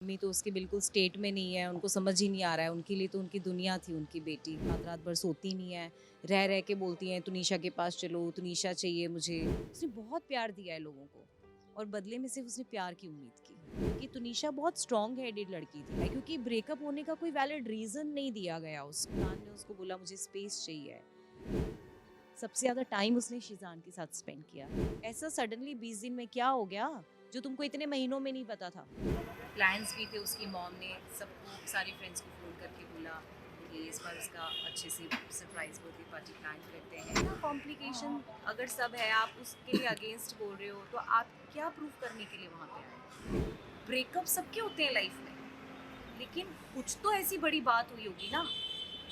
Mummy तो उसकी बिल्कुल स्टेट में नहीं है, उनको समझ ही नहीं आ रहा है, उनके लिए तो उनकी दुनिया थी उनकी बेटी। रात रात भर सोती नहीं है, रह रह के बोलती हैं तुनिशा के पास चलो, तुनिशा चाहिए मुझे। उसने बहुत प्यार दिया है लोगों को और बदले में सिर्फ उसने प्यार की उम्मीद की। क्योंकि तुनिशा बहुत स्ट्रॉन्ग हेडेड लड़की थी, क्योंकि ब्रेकअप होने का कोई वैलिड रीजन नहीं दिया गया उसको। खान ने उसको बोला मुझे स्पेस चाहिए। सबसे ज्यादा टाइम उसने शिजान के साथ स्पेंड किया। ऐसा सडनली 20 दिन में क्या हो गया जो तुमको इतने महीनों में नहीं पता था? प्लान्स भी थे उसकी मॉम ने सबको, सारी फ्रेंड्स को फ़ोन करके बोला कि इस बार उसका अच्छे से सरप्राइज बर्थडे पार्टी प्लान करते हैं ना। कॉम्प्लिकेशन अगर सब है, आप उसके लिए अगेंस्ट बोल रहे हो तो आप क्या प्रूव करने के लिए वहाँ पे आए? ब्रेकअप सबके होते हैं लाइफ में, लेकिन कुछ तो ऐसी बड़ी बात हुई होगी ना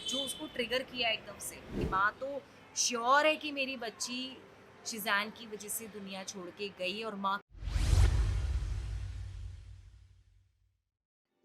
जो उसको ट्रिगर किया एकदम से कि माँ तो श्योर है कि मेरी बच्ची शिजान की वजह से दुनिया छोड़ के गई। और माँ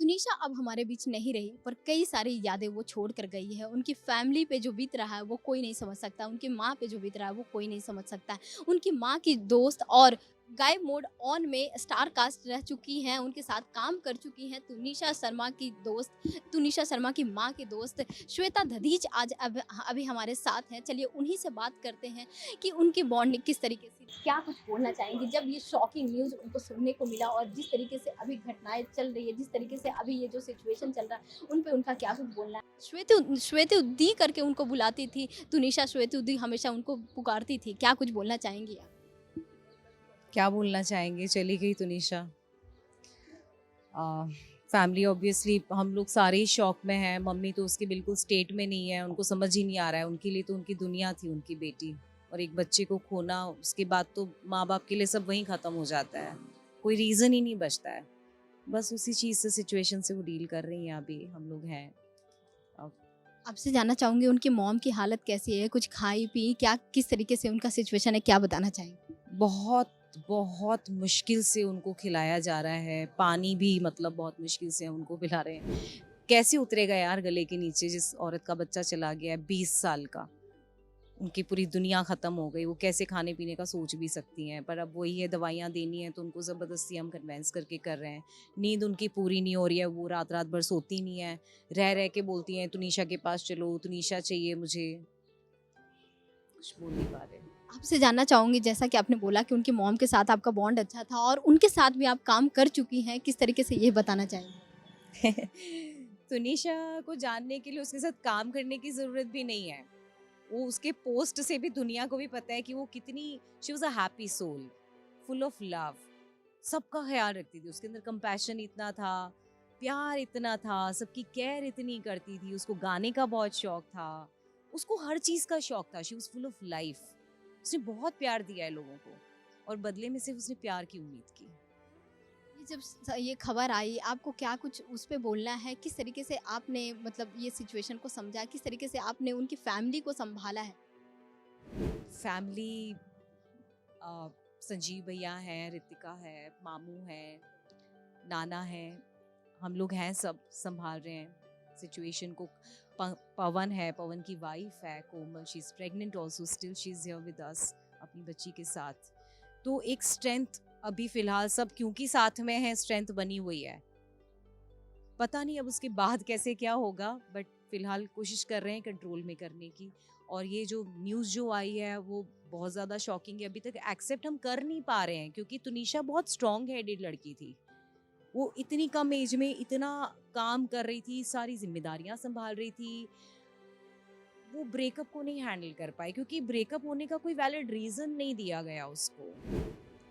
तुनिशा अब हमारे बीच नहीं रही, पर कई सारी यादें वो छोड़ कर गई है। उनकी फैमिली पे जो बीत रहा है वो कोई नहीं समझ सकता, उनकी माँ पे जो बीत रहा है वो कोई नहीं समझ सकता है। उनकी माँ की दोस्त और गायब मोड ऑन में स्टार कास्ट रह चुकी हैं, उनके साथ काम कर चुकी हैं। तुनिशा शर्मा की दोस्त, तुनिशा शर्मा की माँ की दोस्त श्वेता दधीच आज अभी हमारे साथ हैं। चलिए उन्हीं से बात करते हैं कि उनकी बॉन्डिंग किस तरीके से, क्या कुछ बोलना चाहेंगी जब ये शॉकिंग न्यूज़ उनको सुनने को मिला, और जिस तरीके से अभी घटनाएँ चल रही है, जिस तरीके से अभी ये जो सिचुएशन चल रहा है, उन पे उनका क्या कुछ बोलना है? श्वेतुद्दी करके उनको बुलाती थी, तुनिशा श्वेतुद्दी हमेशा उनको पुकारती थी। क्या कुछ बोलना चाहेंगी आप? क्या बोलना चाहेंगे, चली गई तुनिशा। फैमिली ऑब्वियसली हम लोग सारे ही शॉक में हैं। मम्मी तो उसकी बिल्कुल स्टेट में नहीं है, उनको समझ ही नहीं आ रहा है, उनके लिए तो उनकी दुनिया थी उनकी बेटी। और एक बच्चे को खोना, उसके बाद तो माँ बाप के लिए सब वहीं ख़त्म हो जाता है, कोई रीज़न ही नहीं बचता है। बस उसी चीज़ से, सिचुएशन से वो डील कर रही हैं, अभी हम लोग हैं। अब आपसे जानना चाहूँगी उनकी मॉम की हालत कैसी है? कुछ खाई-पी, क्या किस तरीके से उनका सिचुएशन है, क्या बताना चाहेंगी? बहुत बहुत मुश्किल से उनको खिलाया जा रहा है, पानी भी मतलब बहुत मुश्किल से उनको पिला रहे हैं। कैसे उतरेगा यार गले के नीचे जिस औरत का बच्चा चला गया है 20 साल का। उनकी पूरी दुनिया ख़त्म हो गई, वो कैसे खाने-पीने का सोच भी सकती हैं, पर अब वही है, दवाइयाँ देनी है तो उनको ज़बरदस्ती हम कन्विंस करके कर रहे हैं। नींद उनकी पूरी नहीं हो रही है, वो रात-रात भर सोती नहीं है, रह-रह के बोलती हैं तुनिशा के पास चलो, तुनिशा चाहिए मुझे। कुछ बोल नहीं पा रहे। आपसे जानना चाहूँगी, जैसा कि आपने बोला कि उनकी मॉम के साथ आपका बॉन्ड अच्छा था और उनके साथ भी आप काम कर चुकी हैं, किस तरीके से ये बताना चाहेंगी? तुनिशा को जानने के लिए उसके साथ काम करने की ज़रूरत भी नहीं है। वो उसके पोस्ट से भी दुनिया को भी पता है कि वो कितनी, she was a happy soul, full of love. सबका ख़्याल रखती थी, उसके अंदर कंपैशन इतना था, प्यार इतना था, सबकी केयर इतनी करती थी, उसको गाने का बहुत शौक था, उसको हर चीज़ का शौक था, she was full of life. उसने बहुत प्यार दिया है लोगों को और बदले में सिर्फ उसने प्यार की उम्मीद की। ये जब ये खबर आई, आपको क्या कुछ उस पे बोलना है? किस तरीके से आपने मतलब ये सिचुएशन को समझा? किस तरीके से आपने उनकी फैमिली को सँभाला है? फैमिली, संजीव भैया हैं, ऋतिका है, मामू है, नाना है, हम लोग हैं, सब संभाल रहे हैं सिचुएशन को। पवन है, पवन की वाइफ है Komal, she is pregnant also, still she is here with us अपनी बच्ची के साथ। तो एक स्ट्रेंथ अभी फ़िलहाल सब क्योंकि साथ में है, स्ट्रेंथ बनी हुई है। पता नहीं अब उसके बाद कैसे क्या होगा, बट फ़िलहाल कोशिश कर रहे हैं कंट्रोल में करने की। और ये जो न्यूज़ जो आई है वो बहुत ज़्यादा शॉकिंग है, अभी तक एक्सेप्ट हम कर नहीं पा रहे हैं, क्योंकि तुनिशा बहुत स्ट्रॉन्ग हेडेड लड़की थी। वो इतनी कम एज में इतना काम कर रही थी, सारी ज़िम्मेदारियाँ सँभाल रही थी। वो ब्रेकअप को नहीं हैंडल कर पाई, क्योंकि ब्रेकअप होने का कोई वैलिड रीज़न नहीं दिया गया उसको।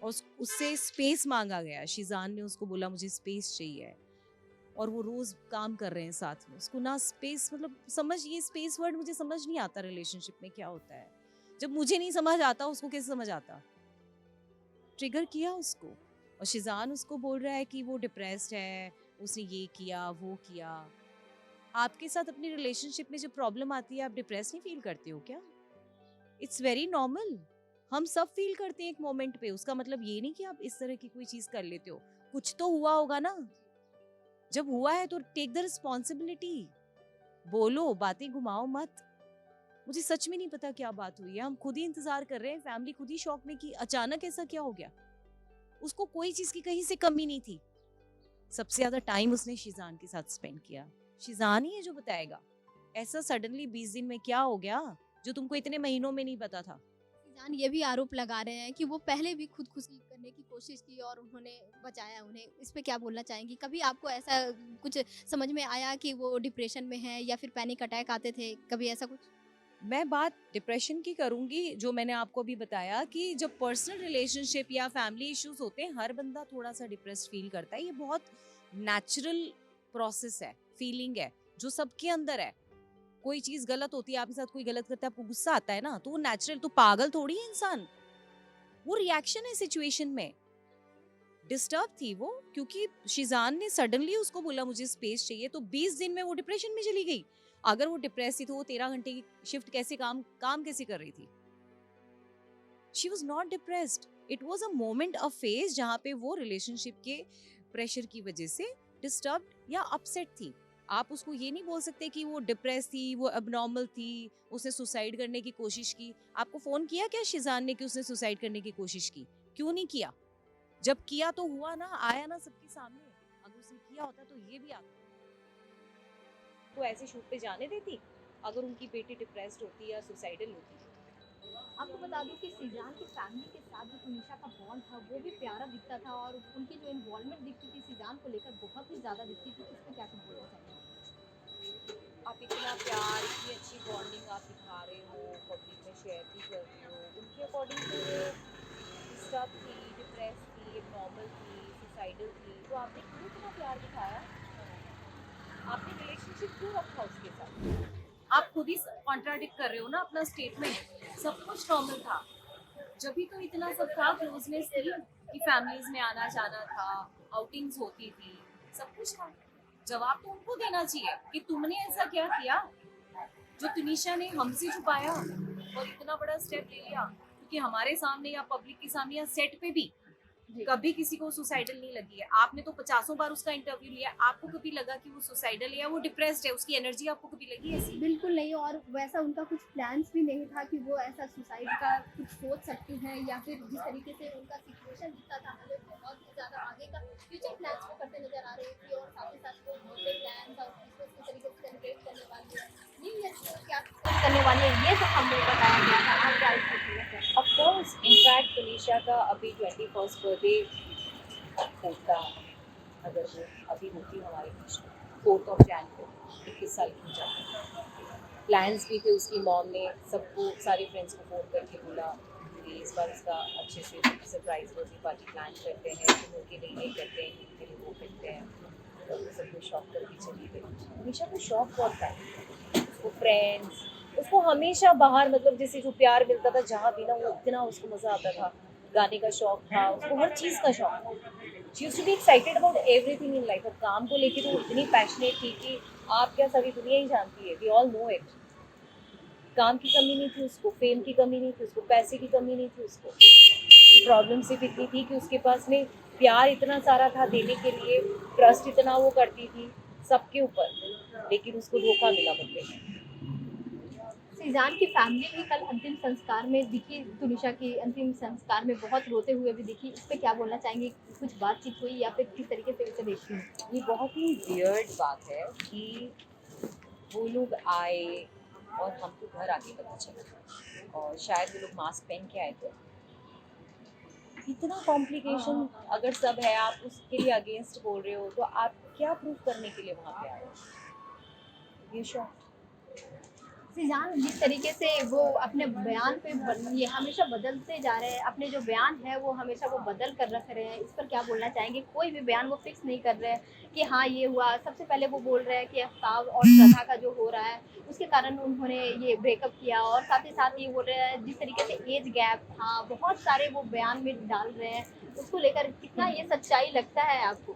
और उससे स्पेस माँगा गया। शिज़ान ने उसको बोला मुझे स्पेस चाहिए। और वो रोज़ काम कर रहे हैं साथ में। उसको ना स्पेस, मतलब समझ, ये स्पेस वर्ड मुझे समझ नहीं आता रिलेशनशिप में क्या होता है। जब मुझे नहीं समझ आता, उसको कैसे समझ आता? ट्रिगर किया उसको। और शिज़ान उसको बोल रहा है कि वो डिप्रेस्ड है, उसने ये किया, वो किया। आपके साथ अपनी रिलेशनशिप में जो प्रॉब्लम आती है, आप डिप्रेस नहीं फ़ील करते हो क्या? It's very normal. हम सब फ़ील करते हैं एक मोमेंट पे। उसका मतलब ये नहीं कि आप इस तरह की कोई चीज़ कर लेते हो। कुछ तो हुआ होगा ना? जब हुआ है तो टेक द रिस्पॉन्सिबिलिटी। बोलो, बातें घुमाओ मत। मुझे सच में नहीं पता क्या बात हुई है। हम खुद ही इंतजार कर रहे हैं, फैमिली खुद ही शॉक में कि अचानक ऐसा क्या हो गया। उसको कोई चीज की कहीं से कमी नहीं थी। सबसे ज़्यादा टाइम उसने शिजान के साथ स्पेंड किया। शिजान ही है जो बताएगा ऐसा सडनली 20 दिन में क्या हो गया जो तुमको इतने महीनों में नहीं पता था। जान ये भी आरोप लगा रहे हैं कि वो पहले भी खुदकुशी करने की कोशिश की और उन्होंने बचाया उन्हें। इस पे क्या बोलना चाहेंगी? कभी आपको ऐसा कुछ समझ में आया कि वो डिप्रेशन में है या फिर पैनिक अटैक आते थे? कभी ऐसा कुछ? मैं बात डिप्रेशन की करूंगी, जो मैंने आपको अभी बताया कि जब पर्सनल रिलेशनशिप या फैमिली इश्यूज होते हैं हर बंदा थोड़ा सा डिप्रेस्ड फील करता है। ये बहुत नेचुरल प्रोसेस है, फीलिंग है जो सबके अंदर है। कोई चीज गलत होती है, आपके साथ कोई गलत करता है, आपको गुस्सा आता है ना, तो वो नेचुरल, तो पागल थोड़ी है इंसान। वो रिएक्शन है सिचुएशन में। डिस्टर्ब थी वो क्योंकि शिजान ने सडनली उसको बोला मुझे स्पेस चाहिए, तो 20 दिन में वो डिप्रेशन में चली गई। अगर वो डिप्रेस थी तो वो 13 घंटे की शिफ्ट कैसे काम कैसे कर रही थी? She was not depressed, it was a moment, a phase जहाँ पे वो रिलेशनशिप के प्रेशर की वजह से डिस्टर्ब या अपसेट थी। आप उसको ये नहीं बोल सकते कि वो डिप्रेस थी, वो अबनॉर्मल थी, उसने सुसाइड करने की कोशिश की। आपको फोन किया क्या शिजान ने कि उसने सुसाइड करने की कोशिश की? क्यों नहीं किया? जब किया तो हुआ ना, आया ना सबके सामने। अगर उसने किया होता तो ये भी आता तो ऐसे शूट पे जाने देती अगर उनकी बेटी डिप्रेस्ड होती या सुसाइडल होती? आपको बता दूं कि सीजान की फैमिली के साथ जो तुनिशा का बॉन्ड था वो भी प्यारा दिखता था और उनकी जो इन्वॉल्वमेंट दिखती थी सीजान को लेकर बहुत ही ज़्यादा दिखती थी। इस पे क्या कुछ बोलना चाहिए? आप इतना प्यार, इतनी अच्छी बॉन्डिंग आप दिखा रहे हो, पब्लिक में शेयर भी कर रहे हो, उनके अकॉर्डिंग तो वो डिस्टर्ब थी, डिप्रेस थी, नॉर्मल थी, सुसाइडल थी, तो आपने क्यों इतना प्यार दिखाया? आपने रिलेशनशिप क्यों रखा उसके साथ? आप खुद ही कॉन्ट्राडिक्ट कर रहे हो ना अपना स्टेटमेंट। सब कुछ नॉर्मल था, जब भी तो इतना सब था, क्लोजनेस थी कि फैमिलीज में आना जाना था, आउटिंग्स होती थी, सब कुछ था। जवाब तो उनको देना चाहिए कि तुमने ऐसा क्या किया जो तुनिशा ने हमसे छुपाया और इतना बड़ा स्टेप ले लिया। क्योंकि हमारे सामने या पब्लिक के सामने या सेट पे भी जी। कभी किसी को सुसाइडल नहीं लगी है। आपने तो 50 बार उसका इंटरव्यू लिया, आपको कभी लगा कि वो सुसाइडल है या वो डिप्रेस्ड है? उसकी एनर्जी आपको कभी लगी ऐसी? बिल्कुल नहीं, और वैसा उनका कुछ प्लान्स भी नहीं था कि वो ऐसा सुसाइड का कुछ सोच सकती हैं या फिर जिस तरीके से उनका सिचुएशन दिखता था हमें बहुत ही ज़्यादा आगे का फ्यूचर प्लान्स वो करते नज़र आ रही थी और साथ ही साथ वो बर्थडे प्लान्स और क्रिसमस किस तरीके से सेलिब्रेट करने वाली है, न्यू ईयर को क्या करने वाली है, ये सब हमें बताया गया था। आप क्या इसको बोलना ऑफ कोर्स, इनफैक्ट तुनिशा का अभी 21st बर्थडे होता, अगर वो अभी होती हमारे बीच में 4 को 21 साल की हो जाती। प्लान्स भी थे, उसकी मॉम ने सबको, सारे फ्रेंड्स को फ़ोन करके बोला कि इस बार उसका अच्छे से सरप्राइज बर्थडे पार्टी प्लान करते हैं, तुम उनके लिए ये करते हैं, उनके लिए वो करते हैं। तो वो सबको शॉक करके चली गई। हमेशा को शौक बहुत था, उसको फ्रेंड्स, उसको हमेशा बाहर, मतलब जैसे जो प्यार मिलता था जहाँ भी ना, वो इतना उसको मज़ा आता था। गाने का शौक था उसको, हर चीज़ का शौक था। She used to be excited about everything in life. और काम को लेके तो इतनी पैशनेट थी कि आप क्या, सारी दुनिया ही जानती है, वी ऑल नो इट। काम की कमी नहीं थी उसको, फेम की कमी नहीं थी उसको, पैसे की कमी नहीं थी उसको। प्रॉब्लम सिर्फ इतनी थी कि उसके पास में प्यार इतना सारा था देने के लिए, ट्रस्ट इतना वो करती थी सबके ऊपर, लेकिन उसको धोखा मिला बदले में। सीजान की फैमिली भी कल अंतिम संस्कार में दिखी, तुनिशा की अंतिम संस्कार में बहुत रोते हुए भी दिखी। इस पे क्या बोलना चाहेंगे? कुछ बातचीत हुई या फिर किस तरीके से इसे देखती हैं? ये बहुत ही वियर्ड बात है कि वो लोग आए और हमको घर आके पता चला, और शायद वो लोग मास्क पहन के आए थे। इतना कॉम्प्लिकेशन अगर सब है, आप उसके लिए अगेंस्ट बोल रहे हो, तो आप क्या प्रूफ करने के लिए वहाँ पे आए हो? ये शॉक। सीजान जिस तरीके से वो अपने बयान पे ये हमेशा बदलते जा रहे हैं, अपने जो बयान है वो हमेशा वो बदल कर रख रहे हैं। इस पर क्या बोलना चाहेंगे? कोई भी बयान वो फिक्स नहीं कर रहे हैं कि हाँ ये हुआ। सबसे पहले वो बोल रहे हैं कि आफ्ताब और श्रद्धा का जो हो रहा है उसके कारण उन्होंने ये ब्रेकअप किया, और साथ ही साथ ये बोल रहे हैं जिस तरीके से एज गैप था, बहुत सारे वो बयान में डाल रहे हैं। उसको लेकर कितना ये सच्चाई लगता है आपको?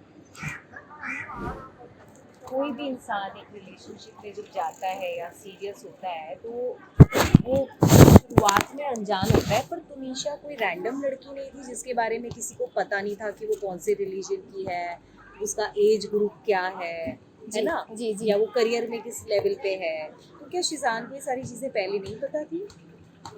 कोई भी इंसान एक रिलेशनशिप में जब जाता है या सीरियस होता है, तो वो शुरुआत में अनजान होता है। पर तुनिशा कोई रैंडम लड़की नहीं थी जिसके बारे में किसी को पता नहीं था कि वो कौन से रिलीजन की है, उसका एज ग्रुप क्या है ना, जी जी। या वो करियर में किस लेवल पे है। तो क्या शिजान को ये सारी चीज़ें पहले नहीं पता थी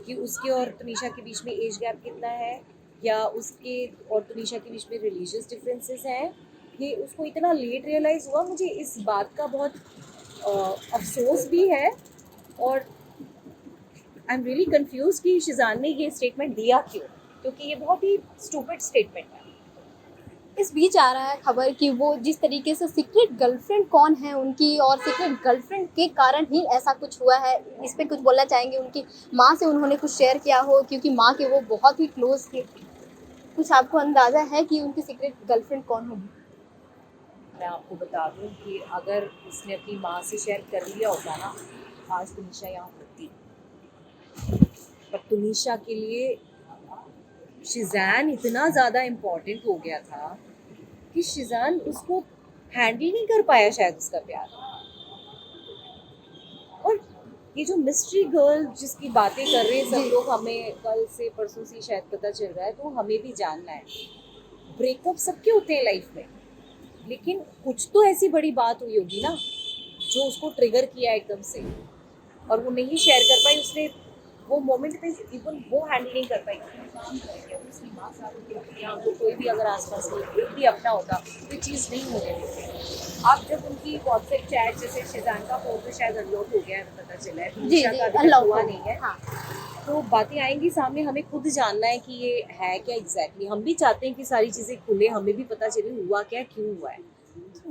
कि उसके और तुनिशा के बीच में एज गैप कितना है, या उसके और तुनिशा के बीच में रिलीजियस डिफरेंसेस हैं, ये उसको इतना लेट रियलाइज़ हुआ, मुझे इस बात का बहुत अफसोस भी है, और आई एम रियली कंफ्यूज कि शिजान ने ये स्टेटमेंट दिया क्यों, क्योंकि ये बहुत ही स्टूपिड स्टेटमेंट है। इस बीच आ रहा है खबर कि वो जिस तरीके से सीक्रेट गर्लफ्रेंड कौन है उनकी, और सीक्रेट गर्लफ्रेंड के कारण ही ऐसा कुछ हुआ है, इस पे कुछ बोलना चाहेंगे? उनकी माँ से उन्होंने कुछ शेयर किया हो, क्योंकि माँ के वो बहुत ही क्लोज थे। कुछ आपको अंदाजा है कि उनकी सीक्रेट गर्लफ्रेंड कौन होगी? मैं आपको बता दूं कि अगर उसने अपनी माँ से शेयर कर लिया होता ना, आज तुनिशा यहाँ होती, पर तुनिशा के लिए शिजान इतना ज़्यादा इम्पोर्टेंट हो गया था कि शिजान उसको हैंडल नहीं कर पाया शायद उसका प्यार। और ये जो मिस्ट्री गर्ल जिसकी बातें कर रहे हैं सब लोग, हमें कल से परसों से शायद पता चल रहा है, तो हमें भी जानना है। ब्रेकअप सबके होते हैं लाइफ में, लेकिन कुछ तो ऐसी बड़ी बात हुई होगी ना जो उसको ट्रिगर किया एकदम से, और वो नहीं शेयर कर पाई। उसने वो मोमेंट पे इवन वो हैंडल नहीं कर पाई। उसकी माँ साथ होती, या तो कोई भी अगर आसपास कोई भी अपना होता तो ये चीज़ नहीं हो रही। अब जब उनकी व्हाट्सएप चैट, जैसे शिजान का फोन तो शायद अनलॉक हो गया है, पता चला है, जी तुनिशा जी का अभी तक अनलॉक हुआ हो नहीं है। हाँ। तो बातें आएंगी सामने, हमें खुद जानना है कि ये है क्या एग्जैक्टली। हम भी चाहते हैं कि सारी चीज़ें खुले, हमें भी पता चले हुआ क्या, क्यों हुआ है।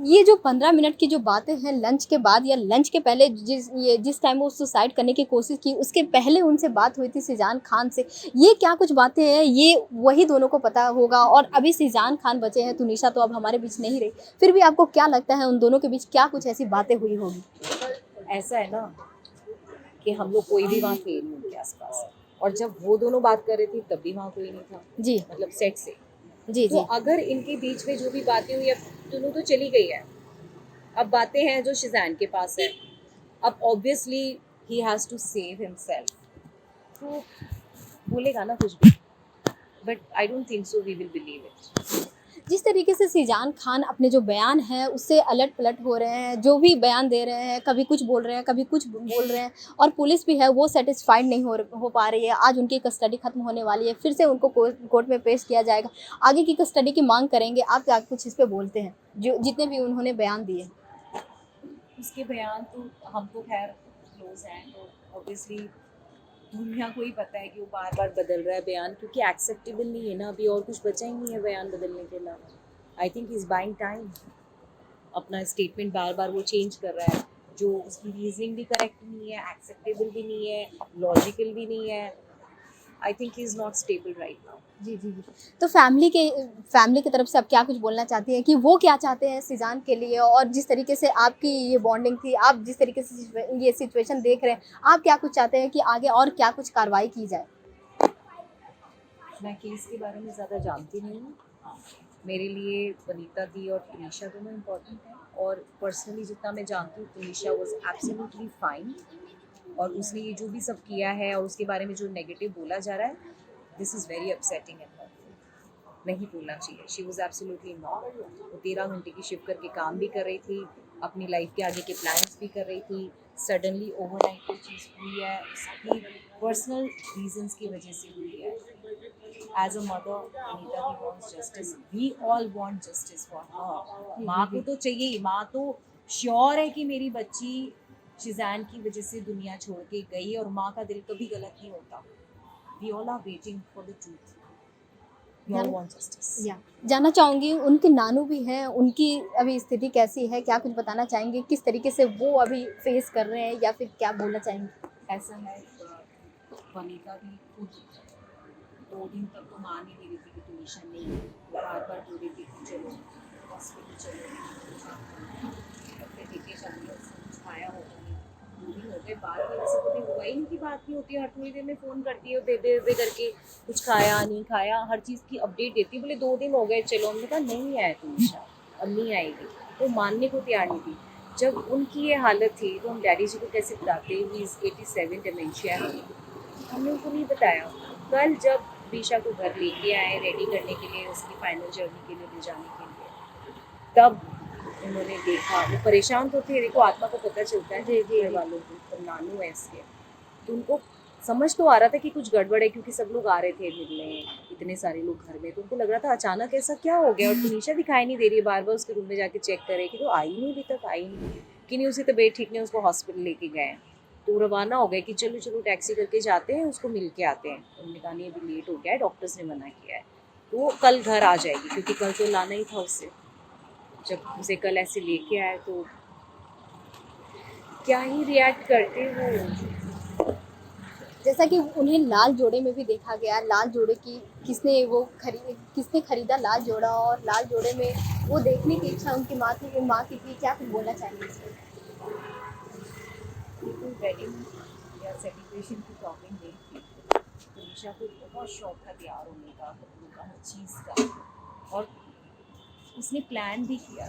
ये जो 15 मिनट की जो बातें हैं लंच के बाद या लंच के पहले, जिस टाइम वो सुसाइड करने की कोशिश की उसके पहले उनसे बात हुई थी शिजान खान से, ये क्या कुछ बातें हैं ये वही दोनों को पता होगा। और अभी शिजान खान बचे हैं, तुनिशा तो अब हमारे बीच नहीं रही, फिर भी आपको क्या लगता है उन दोनों के बीच क्या कुछ ऐसी बातें हुई होगी? ऐसा है ना कि हम लोग कोई भी वहाँ थे नहीं उनके आसपास, और जब वो दोनों बात कर रहे थे तब भी वहाँ कोई नहीं था, जी मतलब सेट से। जी तो जी अगर इनके बीच में जो भी बातें हुई, अब तुनू तो चली गई है, अब बातें हैं जो शिजान के पास है। अब obviously he has to save himself, तो बोलेगा ना कुछ भी, but I don't think so we will believe it. जिस तरीके से शिजान खान अपने जो बयान हैं उससे अलट पलट हो रहे हैं, जो भी बयान दे रहे हैं, कभी कुछ बोल रहे हैं, कभी कुछ बोल रहे हैं, और पुलिस भी है वो सेटिस्फाइड नहीं हो पा रही है। आज उनकी कस्टडी खत्म होने वाली है, फिर से उनको कोर्ट में पेश किया जाएगा, आगे की कस्टडी की मांग करेंगे। आप क्या कुछ इस पे बोलते हैं, जो जितने भी उन्होंने बयान दिए? उसके बयान तो हम तो खैर क्लोज हैं, तो ऑब्वियसली दुनिया को ही पता है कि वो बार बार बदल रहा है बयान, क्योंकि एक्सेप्टेबल नहीं है ना, अभी और कुछ बचा ही नहीं है बयान बदलने के अलावा। I think is buying time. अपना स्टेटमेंट बार बार वो चेंज कर रहा है, जो उसकी रीजनिंग भी करेक्ट नहीं है, एक्सेप्टेबल भी नहीं है, लॉजिकल भी नहीं है। I think he is not stable right now. जी जी जी। तो फैमिली की तरफ से आप क्या कुछ बोलना चाहती हैं कि वो क्या चाहते हैं शिजान के लिए, और जिस तरीके से आपकी ये बॉन्डिंग थी, आप जिस तरीके से ये सिचुएशन देख रहे हैं, आप क्या कुछ चाहते हैं कि आगे और क्या कुछ कार्रवाई की जाए? मैं केस के बारे में ज़्यादा जानती नहीं हूँ। मेरे लिए वनीता दी और तुनिशा दोनों इम्पोर्टेंट हैं, और पर्सनली जितना मैं जानती हूँ तुनिशा वाज एब्सोल्युटली फाइन, और उसने ये जो भी सब किया है और उसके बारे में जो नेगेटिव बोला जा रहा है, this is very upsetting and hurtful. नहीं बोलना चाहिए। She was absolutely not. वो 13 घंटे की शिफ्ट करके काम भी कर रही थी, अपनी लाइफ के आगे के प्लान्स भी कर रही थी। सडनली ओवरनाइट कोई चीज़ हुई है, उसकी पर्सनल रीजंस की वजह से हुई है। As a mother Anita di wants justice, we all want justice for her. माँ को तो चाहिए ही, माँ तो श्योर है कि मेरी बच्ची शिजान की वजह से दुनिया छोड़ के गई, और माँ का दिल कभी गलत नहीं होता। We all are waiting for the truth, we all want justice. या जानना चाहूँगी, उनके नानू भी हैं, उनकी अभी स्थिति कैसी है? क्या कुछ बताना चाहेंगे? किस तरीके से वो अभी फेस कर रहे हैं, या फिर क्या बोलना चाहेंगे? ऐसा है, वनीता भी खुद 2 दिन तक तो मान ही नहीं रही थी कि तुनिशा नहीं है। बार बार बोल रही थी कि चलो हॉस्पिटल चलो, अपने देखे जाएंगे, उसने कुछ खाया होगा नहीं। 2 दिन हो गए, बात नहीं, वैसे कभी हुआ ही नहीं कि बात नहीं होती है। हर थोड़ी देर में फ़ोन करती है बेबे बेबे करके, कुछ खाया नहीं खाया, हर चीज़ की अपडेट देती है। बोले 2 दिन हो गए चलो, हमने कहा नहीं आया तुनिशा, अब नहीं आएगी। वो मानने को तैयार नहीं थी। जब उनकी ये हालत थी तो हम डैडी जी को कैसे बताते? ही इज़ 87, डिमेंशिया है, हमने उनको नहीं बताया। कल जब रीशा को घर लेके आए रेडी करने के लिए, उसकी फाइनल जर्नी के लिए ले जाने के लिए, तब उन्होंने देखा, वो परेशान तो थे, देखो आत्मा को पता चलता है घर वालों को, तो नानू है इसके, तो उनको समझ तो आ रहा था कि कुछ गड़बड़ है, क्योंकि सब लोग आ रहे थे मिलने, इतने सारे लोग घर में, तो उनको लग रहा था अचानक ऐसा क्या हो गया। और तुनिशा दिखाई नहीं दे रही है, बार बार उसके रूम में जाके चेक करे कि तो आई नहीं, अभी तक आई नहीं, कि नहीं उसकी तबीयत ठीक नहीं, उसको हॉस्पिटल लेके गए। तो रवाना हो गए कि चलो चलो टैक्सी करके जाते हैं, उसको मिल के आते हैं। उन्होंने कहा नहीं अभी लेट हो गया है, डॉक्टर्स ने मना किया है, तो वो कल घर आ जाएगी, क्योंकि कल तो लाना ही था उससे। जब उसे कल ऐसे लेके आए तो क्या ही रिएक्ट करते वो। जैसा कि उन्हें लाल जोड़े में भी देखा गया, लाल जोड़े की किसने खरीदा लाल जोड़ा, और लाल जोड़े में वो देखने की इच्छा उनकी माँ की थी। क्या कुछ बोलना चाहेंगे इस पे? बिल्कुल वेडिंग या सेलिब्रेशन की टॉपिक नहीं थी। तुनिशा को बहुत शौक था तैयार होने का, कपड़ों का, हर चीज़ का, और उसने प्लान भी किया।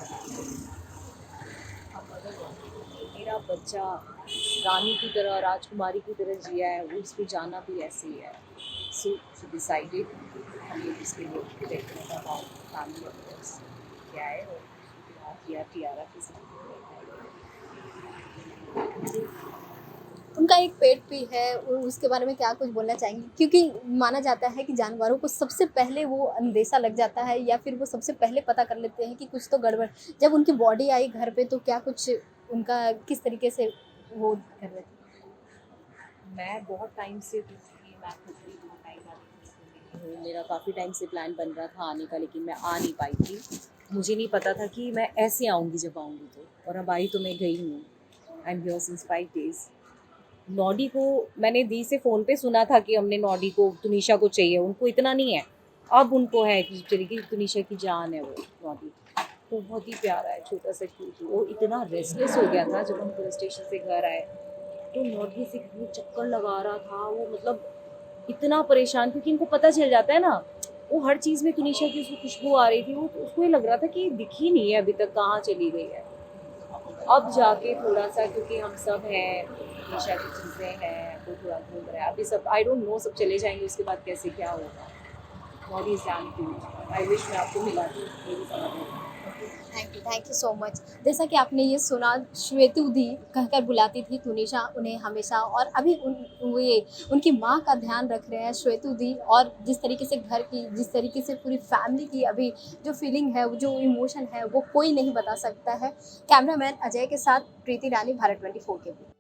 अब अगर मेरा बच्चा रानी की तरह, राजकुमारी की तरह जिया है, वो उसको जाना भी ऐसे ही है। सो शी डिसाइडेड हम लोग उसके लिए देखने का बाद फैमिली मेम्बर्स क्या है, और उसको किया टियारा के साथ। उनका एक पेट भी है, उसके बारे में क्या कुछ बोलना चाहेंगे? क्योंकि माना जाता है कि जानवरों को सबसे पहले वो अंदेशा लग जाता है, या फिर वो सबसे पहले पता कर लेते हैं कि कुछ तो गड़बड़। जब उनकी बॉडी आई घर पे तो क्या कुछ उनका किस तरीके से वो कर रहे थे? मैं बहुत टाइम से पूछती, मैं खुद भी बहुत टाइम आती हूँ, मेरा काफ़ी टाइम से प्लान बन रहा था आने का, लेकिन मैं आ नहीं पाई थी। मुझे नहीं पता था कि मैं ऐसे आऊँगी जब आऊँगी तो, और अब आई तो मैं गई हूँ। I am here since 5 days. Noddy को मैंने दी से फ़ोन पे सुना था कि हमने नॉडी को तुनिशा को चाहिए, उनको इतना नहीं है, अब उनको है कि चली गई तुनिशा की जान है वो नॉडी। तो बहुत ही प्यारा है, छोटा सा क्यूट। वो इतना रेस्टलेस हो गया था जब हम पुलिस स्टेशन से घर आए, तो नॉडी से कितने चक्कर लगा रहा था वो, मतलब इतना परेशान, क्योंकि इनको पता चल जाता है ना, वो हर चीज़ में तुनिशा की उसको खुशबू आ रही थी, वो उसको ये लग रहा था कि दिखी नहीं है अभी तक, कहाँ चली गई है। अब जाके थोड़ा सा, क्योंकि हम सब हैं, तुनिशा की चीज़ें हैं, वो थोड़ा घूम रहा है अभी, सब आई डोंट नो, सब चले जाएंगे उसके बाद कैसे क्या होगा। Noddy is damn cute, I wish मैं आपको मिला दूँ, मेरी समझ में। Thank you so much. जैसा कि आपने ये सुना, श्वेतु दी कहकर बुलाती थी तुनिशा उन्हें हमेशा, और अभी वे उनकी माँ का ध्यान रख रहे हैं श्वेतु दी। और जिस तरीके से घर की, जिस तरीके से पूरी फैमिली की अभी जो फीलिंग है, जो इमोशन है, वो कोई नहीं बता सकता है। कैमरामैन अजय के साथ प्रीति रानी, भारत 24 के लिए।